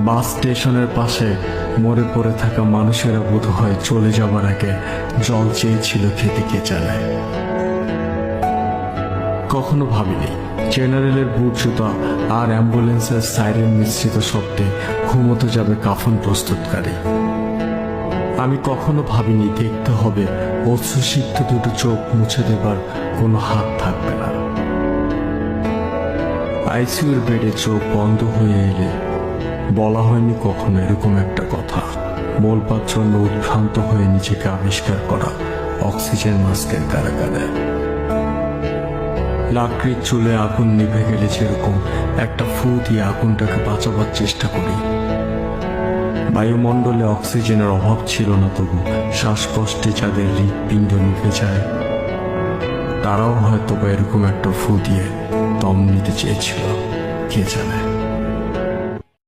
বাস স্টেশনের পাশে মরে পড়ে থাকা মানুষেরা বোধহয় চলে যাবার আগে জল চেয়েছিল খেতে কে জানে। কখনো ভাবিনি জেনারেলের বুট জুতা আর অ্যাম্বুলেন্সের সাইরেন মিশ্রিত শব্দে ঘুমোতে যাবে কাফন প্রস্তুতকারী। আমি কখনো ভাবিনি দেখতে হবে অশ্রুসিক্ত দুটো চোখ মুছে দেবার কোনো হাত থাকবে না। আইসিইউর বেডে চোখ বন্ধ হয়ে এলে বলা হয়নি কখনো এরকম একটা কথা, বলবার জন্য উদ্ভ্রান্ত হয়ে নিজেকে আবিষ্কার করা অক্সিজেন মাস্কের কারাগারে। লাকড়ির চুলে আগুন নিভে গেলে যেরকম একটা ফু দিয়ে আগুনটাকে বাঁচাবার চেষ্টা করি, বায়ুমণ্ডলে অক্সিজেনের অভাব ছিল না, তবু শ্বাসকষ্টে যাদের হৃৎপিণ্ড নিভে যায় তারাও হয়তো বা এরকম একটা ফু দিয়ে দম নিতে চেয়েছিল কে জানে।